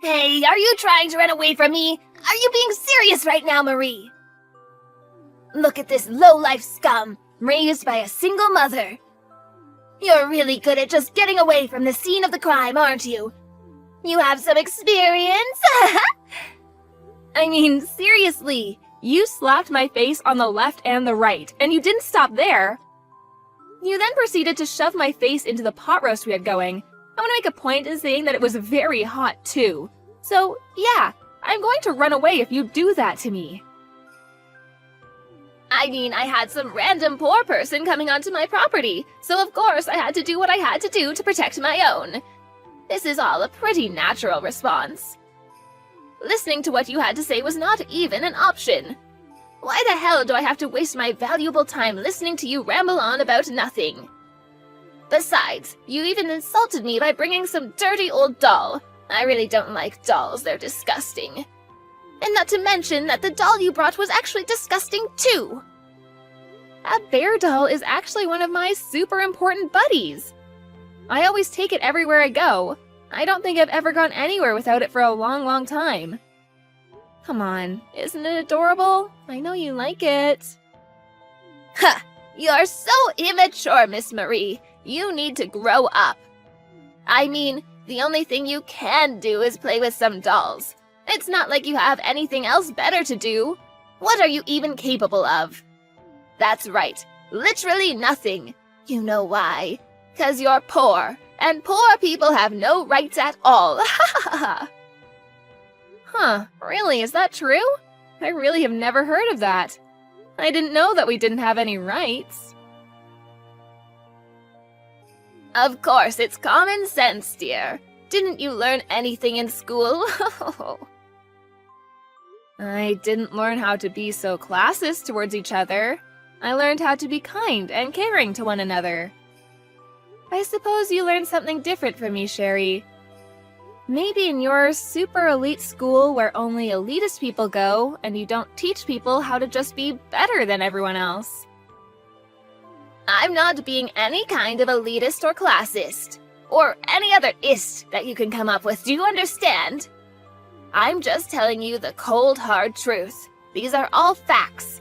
Hey, are you trying to run away from me? Are you being serious right now, Marie? Look at this low-life scum, raised by a single mother. You're really good at just getting away from the scene of the crime, aren't you? You have some experience? I mean, seriously, you slapped my face on the left and the right, and you didn't stop there. You then proceeded to shove my face into the pot roast we had going. I want to make a point in saying that it was very hot, too. So, yeah, I'm going to run away if you do that to me. I mean, I had some random poor person coming onto my property, so of course I had to do what I had to do to protect my own. This is all a pretty natural response. Listening to what you had to say was not even an option. Why the hell do I have to waste my valuable time listening to you ramble on about nothing? Besides, you even insulted me by bringing some dirty old doll. I really don't like dolls, they're disgusting. And not to mention that the doll you brought was actually disgusting too. A bear doll is actually one of my super important buddies. I always take it everywhere I go. I don't think I've ever gone anywhere without it for a long, long time. Come on, isn't it adorable? I know you like it. Huh, you're so immature, Miss Marie. You need to grow up. I mean, the only thing you can do is play with some dolls. It's not like you have anything else better to do. What are you even capable of? That's right, literally nothing. You know why? 'Cause you're poor, and poor people have no rights at all. Huh, really, is that true? I really have never heard of that. I didn't know that we didn't have any rights. Of course, it's common sense, dear. Didn't you learn anything in school? I didn't learn how to be so classist towards each other. I learned how to be kind and caring to one another. I suppose you learned something different from me, Sherry. Maybe in your super elite school where only elitist people go, and you don't teach people how to just be better than everyone else. I'm not being any kind of elitist or classist, or any other ist that you can come up with, do you understand? I'm just telling you the cold, hard truth. These are all facts.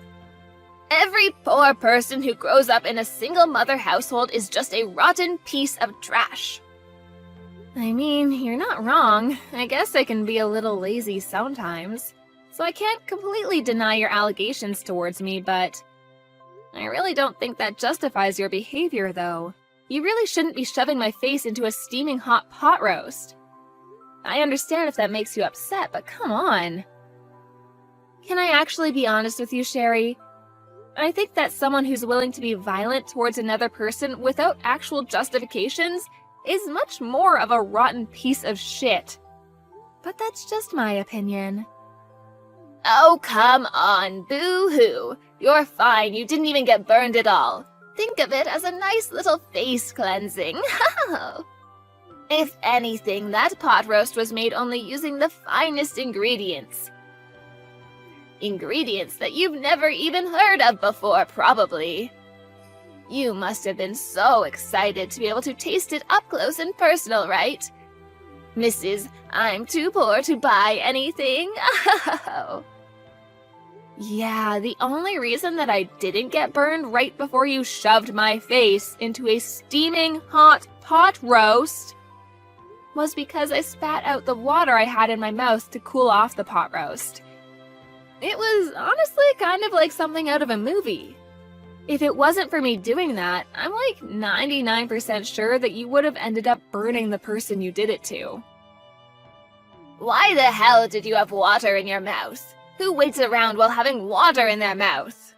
Every poor person who grows up in a single-mother household is just a rotten piece of trash. I mean, you're not wrong. I guess I can be a little lazy sometimes. So I can't completely deny your allegations towards me, but I really don't think that justifies your behavior, though. You really shouldn't be shoving my face into a steaming hot pot roast. I understand if that makes you upset, but come on. Can I actually be honest with you, Sherry? I think that someone who's willing to be violent towards another person without actual justifications is much more of a rotten piece of shit. But that's just my opinion. Oh, come on, boo-hoo. You're fine, you didn't even get burned at all. Think of it as a nice little face cleansing. If anything, that pot roast was made only using the finest ingredients. Ingredients that you've never even heard of before, probably. You must have been so excited to be able to taste it up close and personal, right? Mrs. I'm too poor to buy anything. Yeah, the only reason that I didn't get burned right before you shoved my face into a steaming hot pot roast was because I spat out the water I had in my mouth to cool off the pot roast. It was honestly kind of like something out of a movie. If it wasn't for me doing that, I'm like 99% sure that you would have ended up burning the person you did it to. Why the hell did you have water in your mouth? Who waits around while having water in their mouth?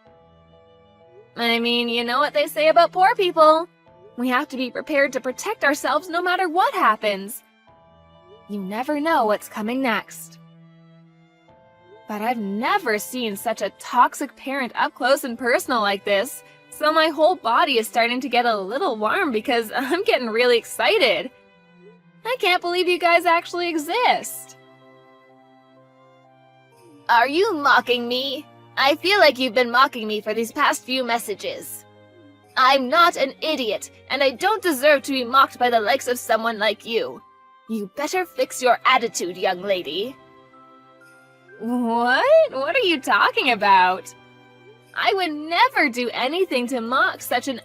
I mean, you know what they say about poor people. We have to be prepared to protect ourselves no matter what happens. You never know what's coming next. But I've never seen such a toxic parent up close and personal like this, so my whole body is starting to get a little warm because I'm getting really excited. I can't believe you guys actually exist. Are you mocking me? I feel like you've been mocking me for these past few messages. I'm not an idiot, and I don't deserve to be mocked by the likes of someone like you. You better fix your attitude, young lady. What? What are you talking about? I would never do anything to mock such an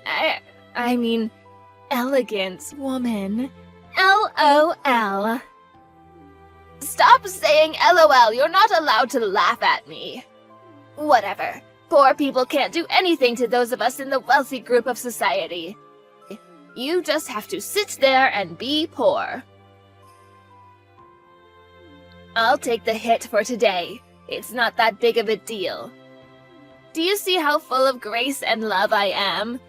elegant woman. LOL. Stop saying LOL, you're not allowed to laugh at me. Whatever. Poor people can't do anything to those of us in the wealthy group of society. You just have to sit there and be poor. I'll take the hit for today. It's not that big of a deal. Do you see how full of grace and love I am?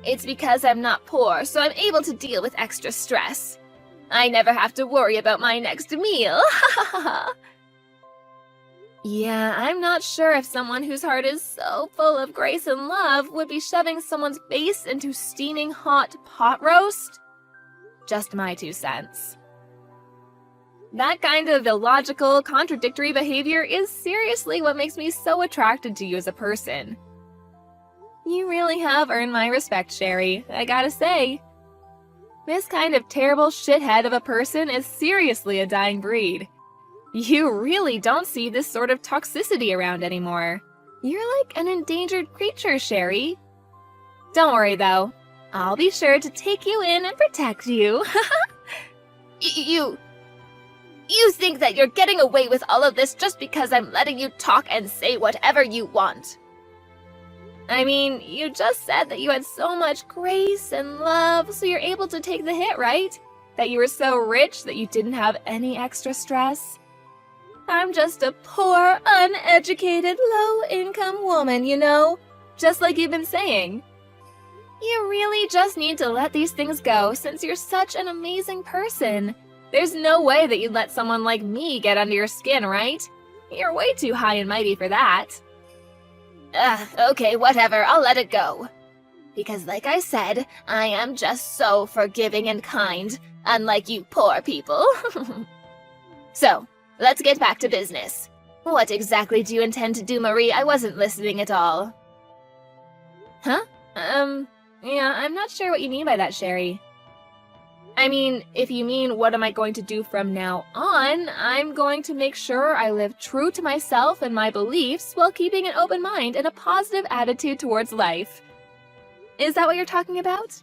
It's because I'm not poor, so I'm able to deal with extra stress. I never have to worry about my next meal. Yeah, I'm not sure if someone whose heart is so full of grace and love would be shoving someone's face into steaming hot pot roast. Just my 2 cents. That kind of illogical, contradictory behavior is seriously what makes me so attracted to you as a person. You really have earned my respect, Sherry, I gotta say. This kind of terrible shithead of a person is seriously a dying breed. You really don't see this sort of toxicity around anymore. You're like an endangered creature, Sherry. Don't worry, though. I'll be sure to take you in and protect you. You think that you're getting away with all of this just because I'm letting you talk and say whatever you want. I mean, you just said that you had so much grace and love, so you're able to take the hit, right? That you were so rich that you didn't have any extra stress. I'm just a poor, uneducated, low-income woman, you know? Just like you've been saying. You really just need to let these things go since you're such an amazing person. There's no way that you'd let someone like me get under your skin, right? You're way too high and mighty for that. Okay, whatever, I'll let it go. Because like I said, I am just so forgiving and kind, unlike you poor people. So, let's get back to business. What exactly do you intend to do, Marie? I wasn't listening at all. Huh? Yeah, I'm not sure what you mean by that, Sherry. I mean, if you mean what am I going to do from now on, I'm going to make sure I live true to myself and my beliefs while keeping an open mind and a positive attitude towards life. Is that what you're talking about?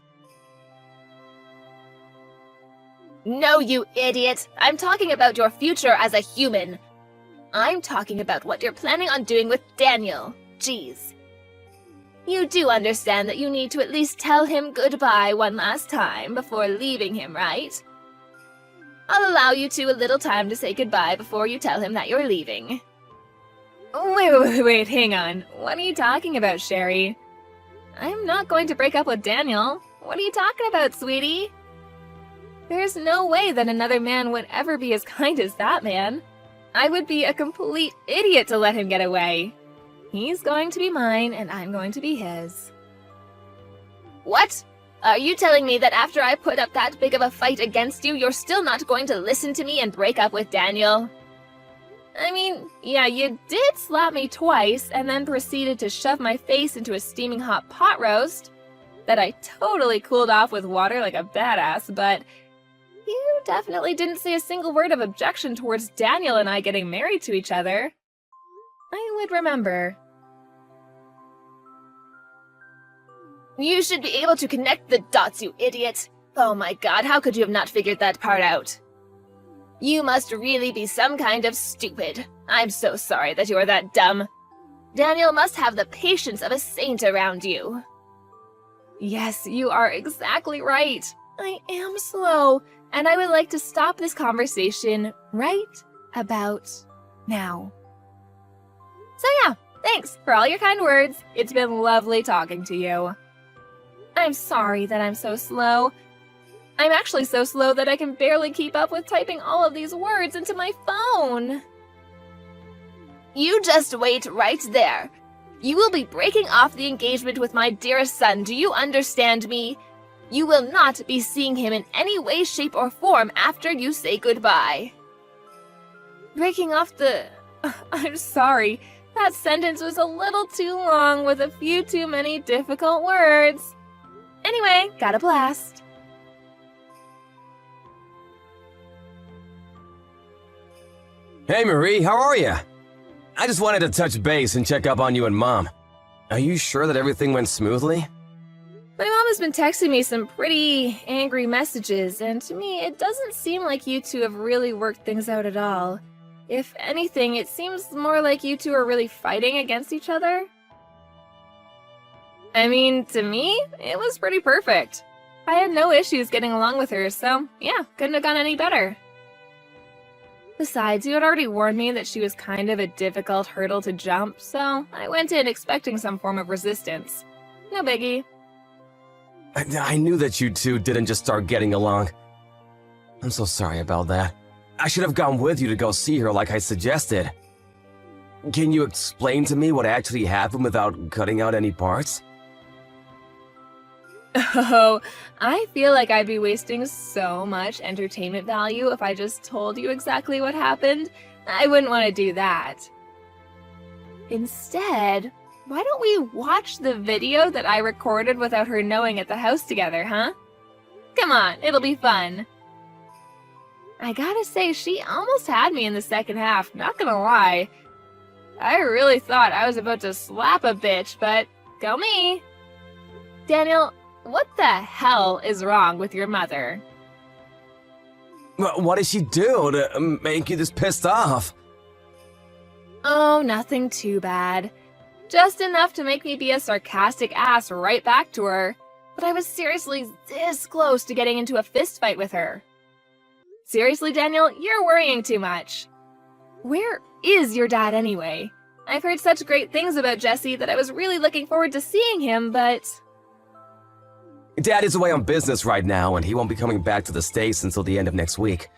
No, you idiot! I'm talking about your future as a human. I'm talking about what you're planning on doing with Daniel. Jeez. You do understand that you need to at least tell him goodbye one last time before leaving him, right? I'll allow you a little time to say goodbye before you tell him that you're leaving. Wait, hang on. What are you talking about, Sherry? I'm not going to break up with Daniel. What are you talking about, sweetie? There's no way that another man would ever be as kind as that man. I would be a complete idiot to let him get away. He's going to be mine, and I'm going to be his. What? Are you telling me that after I put up that big of a fight against you, you're still not going to listen to me and break up with Daniel? I mean, yeah, you did slap me twice, and then proceeded to shove my face into a steaming hot pot roast that I totally cooled off with water like a badass, but you definitely didn't say a single word of objection towards Daniel and I getting married to each other. I would remember. You should be able to connect the dots, you idiot. Oh my god, how could you have not figured that part out? You must really be some kind of stupid. I'm so sorry that you're that dumb. Daniel must have the patience of a saint around you. Yes, you are exactly right. I am slow, and I would like to stop this conversation right about now. So yeah, thanks for all your kind words. It's been lovely talking to you. I'm sorry that I'm so slow. I'm actually so slow that I can barely keep up with typing all of these words into my phone. You just wait right there. You will be breaking off the engagement with my dearest son, do you understand me? You will not be seeing him in any way, shape, or form after you say goodbye. Breaking off the... I'm sorry. That sentence was a little too long with a few too many difficult words. Anyway, got a blast. Hey Marie, how are you? I just wanted to touch base and check up on you and Mom. Are you sure that everything went smoothly? My mom has been texting me some pretty angry messages, and to me, it doesn't seem like you two have really worked things out at all. If anything, it seems more like you two are really fighting against each other. I mean, to me, it was pretty perfect. I had no issues getting along with her, so yeah, couldn't have gone any better. Besides, you had already warned me that she was kind of a difficult hurdle to jump, so I went in expecting some form of resistance. No biggie. I knew that you two didn't just start getting along. I'm so sorry about that. I should have gone with you to go see her like I suggested. Can you explain to me what actually happened without cutting out any parts? Oh, I feel like I'd be wasting so much entertainment value if I just told you exactly what happened. I wouldn't want to do that. Instead, why don't we watch the video that I recorded without her knowing at the house together, huh? Come on, it'll be fun. I gotta say, she almost had me in the second half, not gonna lie. I really thought I was about to slap a bitch, but go me. Daniel, what the hell is wrong with your mother? What did she do to make you this pissed off? Oh, nothing too bad. Just enough to make me be a sarcastic ass right back to her. But I was seriously this close to getting into a fist fight with her. Seriously, Daniel, you're worrying too much. Where is your dad anyway? I've heard such great things about Jesse that I was really looking forward to seeing him, but... Dad is away on business right now, and he won't be coming back to the States until the end of next week.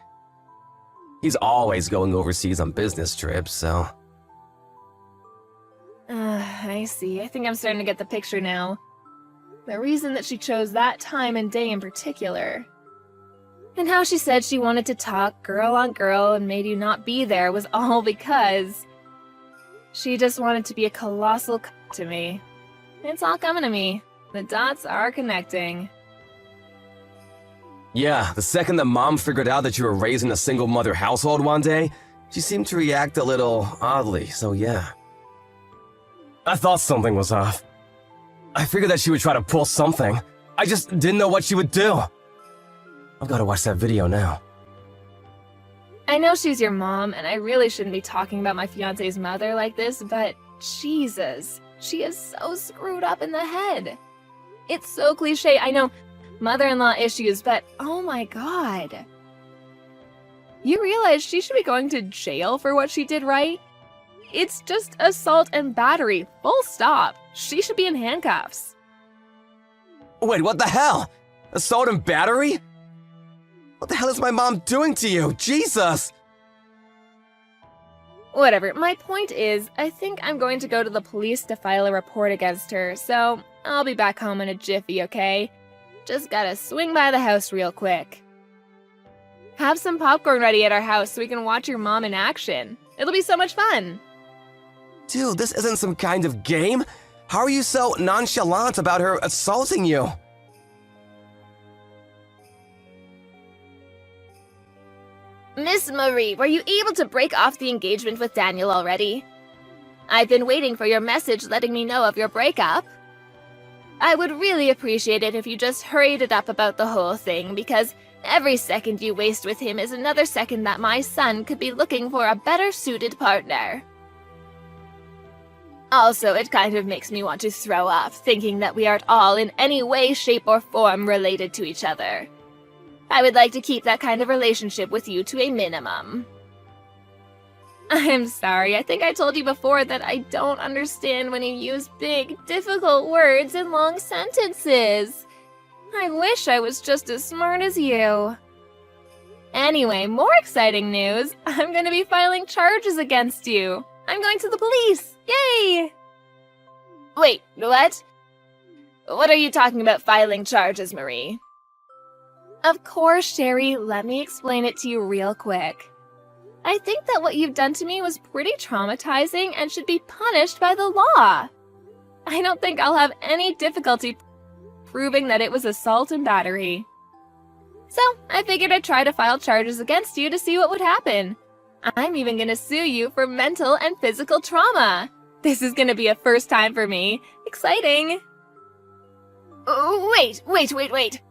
He's always going overseas on business trips, so... I see. I think I'm starting to get the picture now. The reason that she chose that time and day in particular. And how she said she wanted to talk girl on girl and made you not be there was all because... she just wanted to be a colossal to me. It's all coming to me. The dots are connecting. Yeah, the second that Mom figured out that you were raising a single mother household one day, she seemed to react a little oddly, so yeah. I thought something was off. I figured that she would try to pull something. I just didn't know what she would do. I've got to watch that video now. I know she's your mom, and I really shouldn't be talking about my fiancé's mother like this, but Jesus, she is so screwed up in the head. It's so cliche, I know, mother-in-law issues, but oh my god. You realize she should be going to jail for what she did, right? It's just assault and battery, full stop. She should be in handcuffs. Wait, what the hell? Assault and battery? What the hell is my mom doing to you? Jesus! Whatever, my point is, I think I'm going to go to the police to file a report against her, so I'll be back home in a jiffy, okay? Just gotta swing by the house real quick. Have some popcorn ready at our house so we can watch your mom in action. It'll be so much fun. Dude, this isn't some kind of game. How are you so nonchalant about her assaulting you? Miss Marie, were you able to break off the engagement with Daniel already? I've been waiting for your message letting me know of your breakup. I would really appreciate it if you just hurried it up about the whole thing, because every second you waste with him is another second that my son could be looking for a better suited partner. Also, it kind of makes me want to throw up, thinking that we aren't all in any way, shape, or form related to each other. I would like to keep that kind of relationship with you to a minimum. I'm sorry, I think I told you before that I don't understand when you use big, difficult words in long sentences. I wish I was just as smart as you. Anyway, more exciting news. I'm going to be filing charges against you. I'm going to the police. Yay! Wait, what? What are you talking about filing charges, Marie? Of course, Sherry. Let me explain it to you real quick. I think that what you've done to me was pretty traumatizing and should be punished by the law. I don't think I'll have any difficulty proving that it was assault and battery. So, I figured I'd try to file charges against you to see what would happen. I'm even gonna sue you for mental and physical trauma. This is gonna be a first time for me. Exciting. Oh, wait.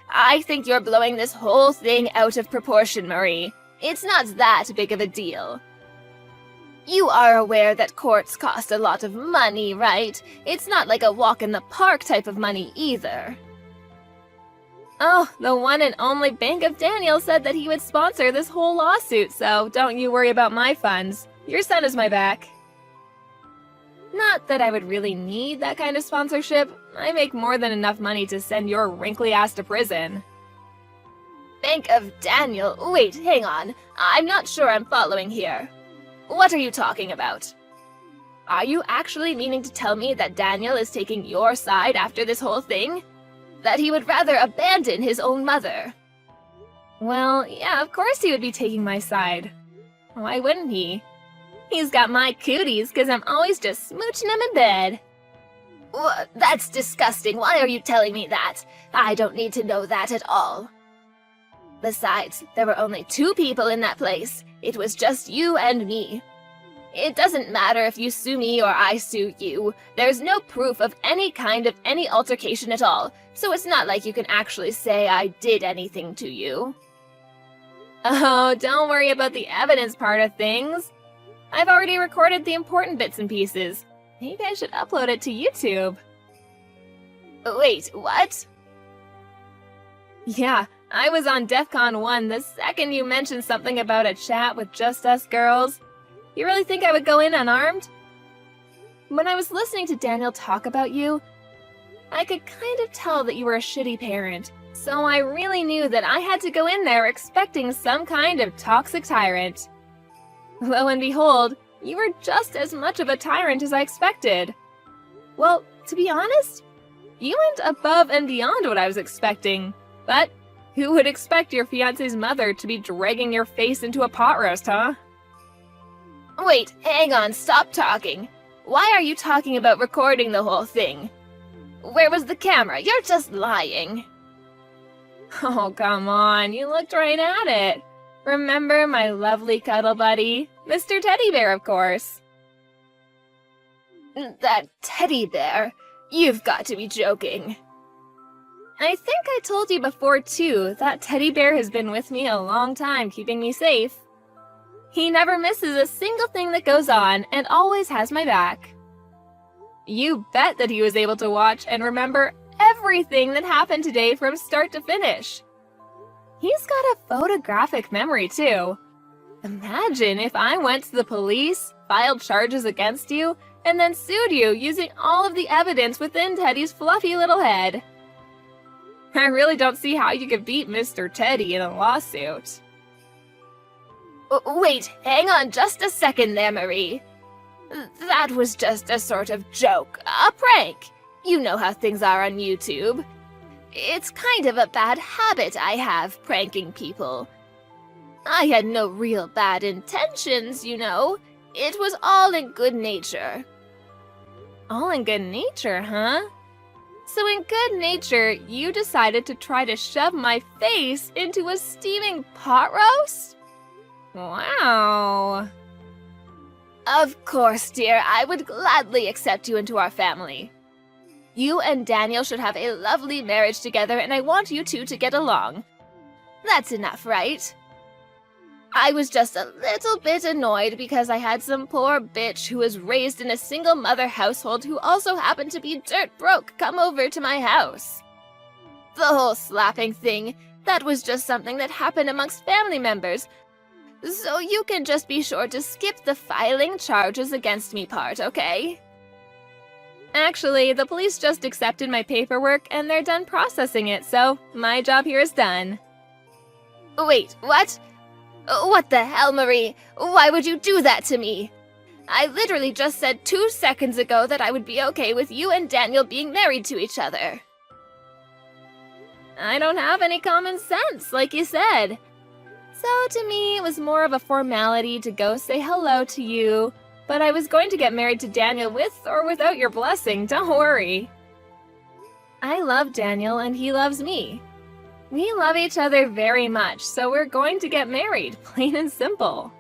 I think you're blowing this whole thing out of proportion, Marie. It's not that big of a deal. You are aware that courts cost a lot of money, right? It's not like a walk in the park type of money either. Oh, the one and only Bank of Daniel said that he would sponsor this whole lawsuit, so don't you worry about my funds. Your son is my back. Not that I would really need that kind of sponsorship. I make more than enough money to send your wrinkly ass to prison. Bank of Daniel? Wait, hang on. I'm not sure I'm following here. What are you talking about? Are you actually meaning to tell me that Daniel is taking your side after this whole thing? That he would rather abandon his own mother? Well, yeah, of course he would be taking my side. Why wouldn't he? He's got my cooties because I'm always just smooching him in bed. That's disgusting. Why are you telling me that? I don't need to know that at all. Besides, there were only 2 people in that place. It was just you and me. It doesn't matter if you sue me or I sue you. There's no proof of any kind of any altercation at all, so it's not like you can actually say I did anything to you. Oh, don't worry about the evidence part of things. I've already recorded the important bits and pieces. Maybe I should upload it to YouTube. Wait, what? Yeah, I was on DEF CON 1 the second you mentioned something about a chat with just us girls. You really think I would go in unarmed? When I was listening to Daniel talk about you, I could kind of tell that you were a shitty parent, so I really knew that I had to go in there expecting some kind of toxic tyrant. Lo and behold, you were just as much of a tyrant as I expected. Well, to be honest, you went above and beyond what I was expecting. But who would expect your fiancé's mother to be dragging your face into a pot roast, huh? Wait, hang on, stop talking. Why are you talking about recording the whole thing? Where was the camera? You're just lying. Oh, come on, you looked right at it. Remember my lovely cuddle buddy? Mr. Teddy Bear, of course. That teddy bear? You've got to be joking. I think I told you before, too, that teddy bear has been with me a long time, keeping me safe. He never misses a single thing that goes on and always has my back. You bet that he was able to watch and remember everything that happened today from start to finish. He's got a photographic memory, too. Imagine if I went to the police, filed charges against you, and then sued you using all of the evidence within Teddy's fluffy little head. I really don't see how you could beat Mr. Teddy in a lawsuit. Wait, hang on just a second there, Marie. That was just a sort of joke, a prank. You know how things are on YouTube. It's kind of a bad habit I have, pranking people. I had no real bad intentions, you know. It was all in good nature. All in good nature, huh? So in good nature, you decided to try to shove my face into a steaming pot roast? Wow. Of course, dear, I would gladly accept you into our family. You and Daniel should have a lovely marriage together, and I want you two to get along. That's enough, right? I was just a little bit annoyed because I had some poor bitch who was raised in a single mother household who also happened to be dirt broke come over to my house. The whole slapping thing, that was just something that happened amongst family members. So you can just be sure to skip the filing charges against me part, okay? Actually, the police just accepted my paperwork and they're done processing it, so my job here is done. Wait, what? What the hell, Marie? Why would you do that to me? I literally just said 2 seconds ago that I would be okay with you and Daniel being married to each other. I don't have any common sense, like you said. So to me, it was more of a formality to go say hello to you, but I was going to get married to Daniel with or without your blessing, don't worry. I love Daniel and he loves me. We love each other very much, so we're going to get married, plain and simple.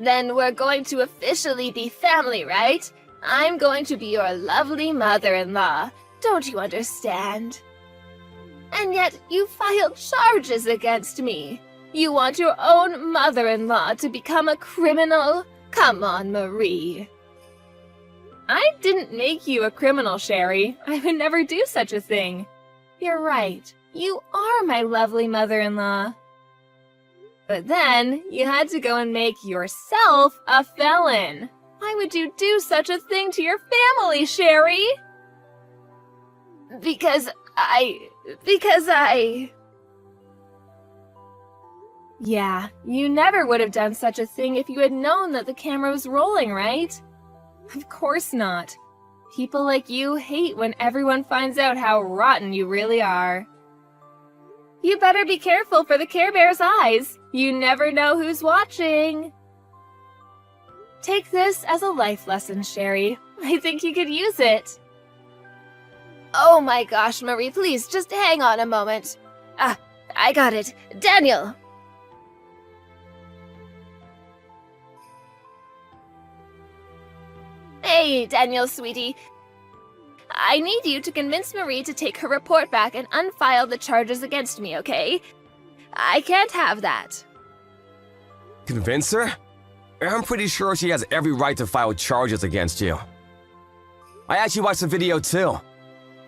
Then we're going to officially be family, right? I'm going to be your lovely mother-in-law. Don't you understand? And yet you filed charges against me. You want your own mother-in-law to become a criminal? Come on, Marie. I didn't make you a criminal, Sherry. I would never do such a thing. You're right. You are my lovely mother-in-law. But then, you had to go and make yourself a felon. Why would you do such a thing to your family, Sherry? Because I... Yeah, you never would have done such a thing if you had known that the camera was rolling, right? Of course not. People like you hate when everyone finds out how rotten you really are. You better be careful for the Care Bear's eyes. You never know who's watching. Take this as a life lesson, Sherry. I think you could use it. Oh my gosh, Marie, please, just hang on a moment. Ah, I got it. Daniel! Hey, Daniel, sweetie. I need you to convince Marie to take her report back and unfile the charges against me, okay? I can't have that. Convince her? I'm pretty sure she has every right to file charges against you. I actually watched the video too.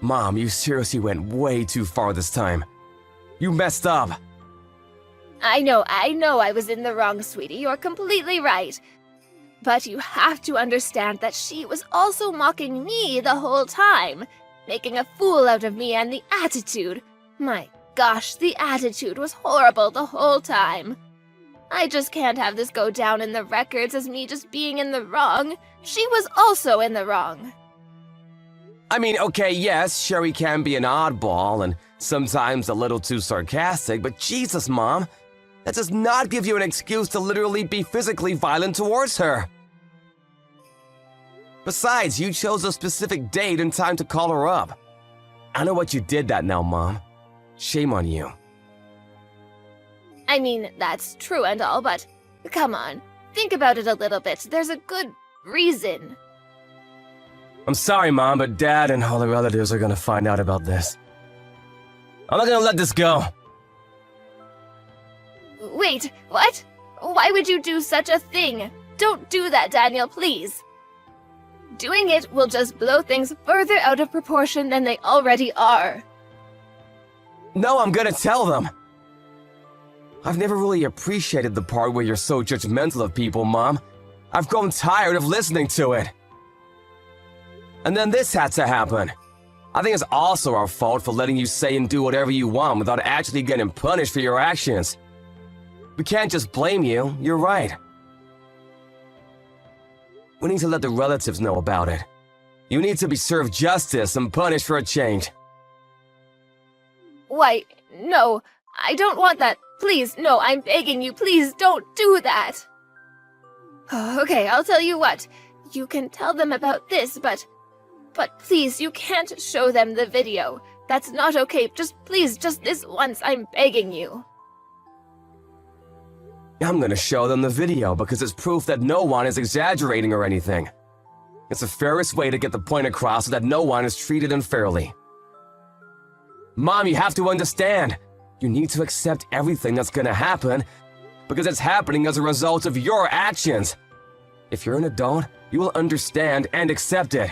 Mom, you seriously went way too far this time. You messed up. I know I was in the wrong, sweetie. You're completely right. But you have to understand that she was also mocking me the whole time, making a fool out of me and the attitude. My gosh, the attitude was horrible the whole time. I just can't have this go down in the records as me just being in the wrong. She was also in the wrong. I mean, okay, yes, Sherry can be an oddball and sometimes a little too sarcastic, but Jesus, Mom, that does not give you an excuse to literally be physically violent towards her. Besides, you chose a specific date and time to call her up. I know what you did that now, Mom. Shame on you. I mean, that's true and all, but come on, think about it a little bit. There's a good reason. I'm sorry, Mom, but Dad and all the relatives are gonna find out about this. I'm not gonna let this go. Wait, what? Why would you do such a thing? Don't do that, Daniel, please. Doing it will just blow things further out of proportion than they already are. No, I'm gonna tell them. I've never really appreciated the part where you're so judgmental of people, Mom. I've grown tired of listening to it. And then this had to happen. I think it's also our fault for letting you say and do whatever you want without actually getting punished for your actions. We can't just blame you, you're right. We need to let the relatives know about it. You need to be served justice and punished for a change. Why, no, I don't want that. Please, no, I'm begging you, please don't do that. Okay, I'll tell you what. You can tell them about this, but please, you can't show them the video. That's not okay. Please, just this once, I'm begging you. I'm gonna show them the video because it's proof that no one is exaggerating or anything. It's the fairest way to get the point across so that no one is treated unfairly. Mom, you have to understand. You need to accept everything that's gonna happen because it's happening as a result of your actions. If you're an adult, you will understand and accept it.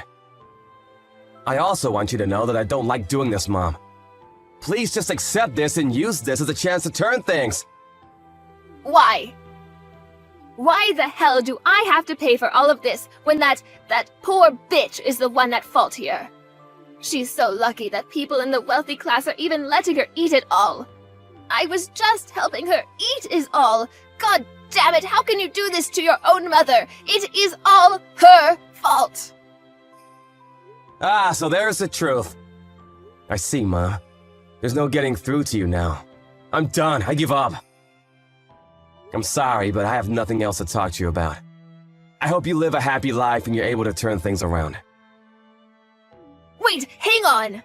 I also want you to know that I don't like doing this, Mom. Please just accept this and use this as a chance to turn things. Why? Why the hell do I have to pay for all of this when that poor bitch is the one at fault here? She's so lucky that people in the wealthy class are even letting her eat it all. I was just helping her eat is all. God damn it, how can you do this to your own mother? It is all her fault. Ah, so there's the truth. I see, Mom. There's no getting through to you now. I'm done. I give up. I'm sorry, but I have nothing else to talk to you about. I hope you live a happy life and you're able to turn things around. Wait, hang on!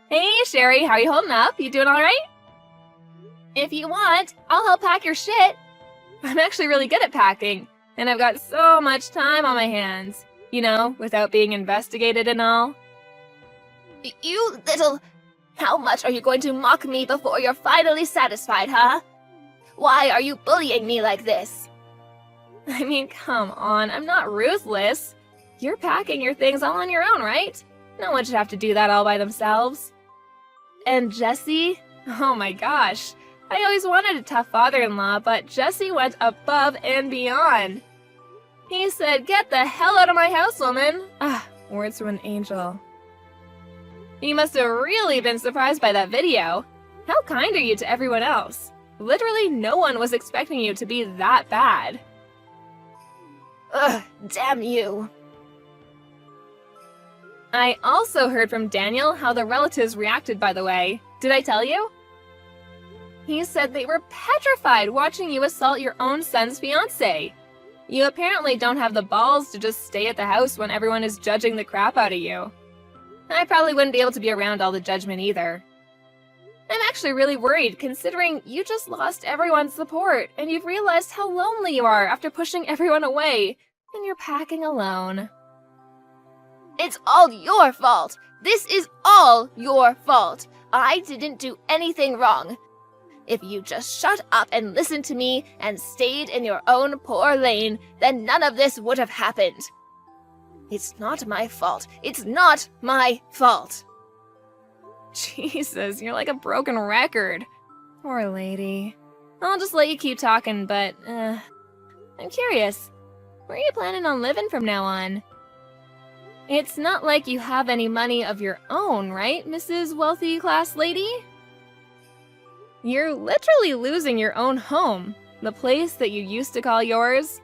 Hey, Sherry, how are you holding up? You doing all right? If you want, I'll help pack your shit. I'm actually really good at packing, and I've got so much time on my hands. You know, without being investigated and all. You little... How much are you going to mock me before you're finally satisfied, huh? Why are you bullying me like this? I mean, come on, I'm not ruthless. You're packing your things all on your own, right? No one should have to do that all by themselves. And Jesse? Oh my gosh. I always wanted a tough father-in-law, but Jesse went above and beyond. He said, "Get the hell out of my house, woman." Ah, words from an angel. You must have really been surprised by that video. How kind are you to everyone else? Literally no one was expecting you to be that bad. Ugh, damn you. I also heard from Daniel how the relatives reacted, by the way. Did I tell you? He said they were petrified watching you assault your own son's fiancée. You apparently don't have the balls to just stay at the house when everyone is judging the crap out of you. I probably wouldn't be able to be around all the judgment either. I'm actually really worried, considering you just lost everyone's support, and you've realized how lonely you are after pushing everyone away, and you're packing alone. It's all your fault. This is all your fault. I didn't do anything wrong. If you just shut up and listened to me and stayed in your own poor lane, then none of this would have happened. It's not my fault. It's not my fault. Jesus, you're like a broken record. Poor lady. I'll just let you keep talking, but, I'm curious. Where are you planning on living from now on? It's not like you have any money of your own, right, Mrs. Wealthy Class Lady? You're literally losing your own home, the place that you used to call yours,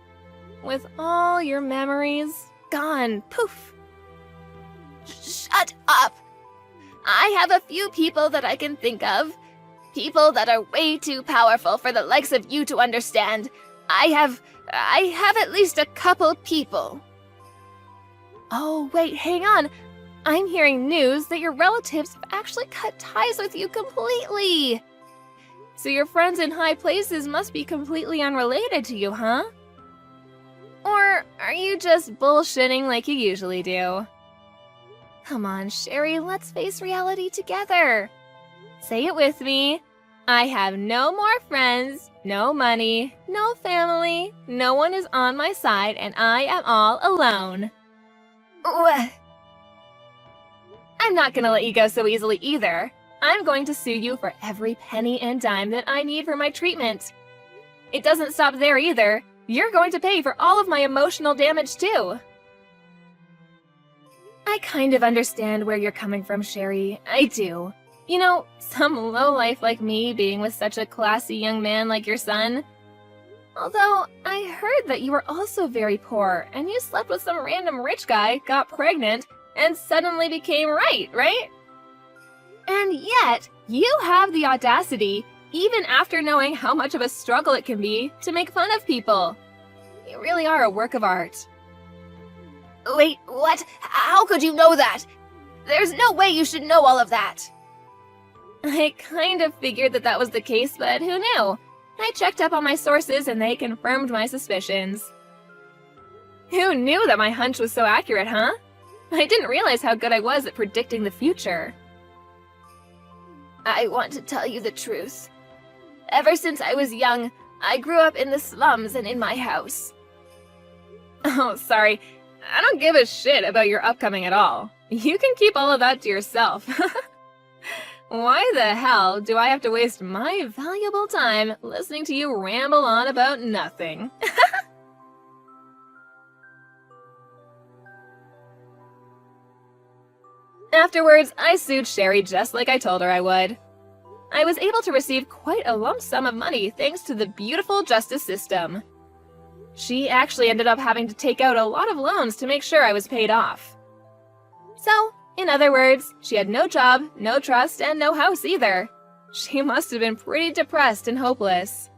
with all your memories gone, poof. Shut up! I have a few people that I can think of. People that are way too powerful for the likes of you to understand. I have at least a couple people. Oh, wait, hang on. I'm hearing news that your relatives have actually cut ties with you completely. So your friends in high places must be completely unrelated to you, huh? Or are you just bullshitting like you usually do? Come on, Sherry, let's face reality together. Say it with me. I have no more friends, no money, no family, no one is on my side, and I am all alone. I'm not gonna let you go so easily either. I'm going to sue you for every penny and dime that I need for my treatment. It doesn't stop there either. You're going to pay for all of my emotional damage too. I kind of understand where you're coming from, Sherry. I do. You know, some lowlife like me being with such a classy young man like your son. Although, I heard that you were also very poor, and you slept with some random rich guy, got pregnant, and suddenly became right? And yet, you have the audacity, even after knowing how much of a struggle it can be, to make fun of people. You really are a work of art. Wait, what? How could you know that? There's no way you should know all of that. I kind of figured that was the case, but who knew? I checked up on my sources and they confirmed my suspicions. Who knew that my hunch was so accurate, huh? I didn't realize how good I was at predicting the future. I want to tell you the truth. Ever since I was young, I grew up in the slums and in my house. Oh, sorry. I don't give a shit about your upcoming at all. You can keep all of that to yourself. Why the hell do I have to waste my valuable time listening to you ramble on about nothing? Afterwards, I sued Sherry just like I told her I would. I was able to receive quite a lump sum of money thanks to the beautiful justice system. She actually ended up having to take out a lot of loans to make sure I was paid off. So, in other words, she had no job, no trust, and no house either. She must have been pretty depressed and hopeless.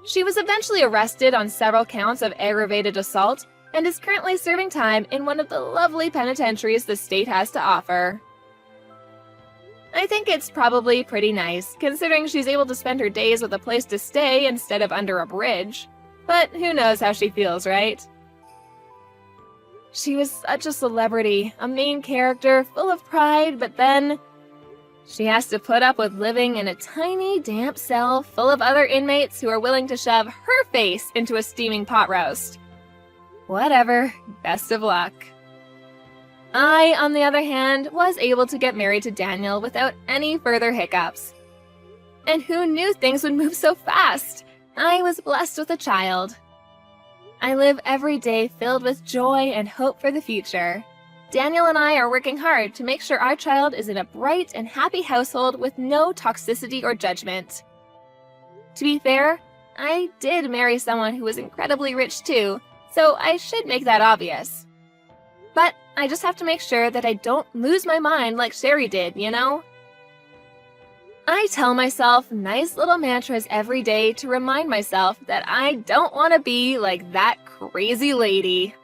She was eventually arrested on several counts of aggravated assault and is currently serving time in one of the lovely penitentiaries the state has to offer. I think it's probably pretty nice, considering she's able to spend her days with a place to stay instead of under a bridge. But who knows how she feels, right? She was such a celebrity, a main character, full of pride, but then she has to put up with living in a tiny, damp cell full of other inmates who are willing to shove her face into a steaming pot roast. Whatever, best of luck. I, on the other hand, was able to get married to Daniel without any further hiccups. And who knew things would move so fast? I was blessed with a child. I live every day filled with joy and hope for the future. Daniel and I are working hard to make sure our child is in a bright and happy household with no toxicity or judgment. To be fair, I did marry someone who was incredibly rich too, so I should make that obvious. But I just have to make sure that I don't lose my mind like Sherry did, you know? I tell myself nice little mantras every day to remind myself that I don't want to be like that crazy lady.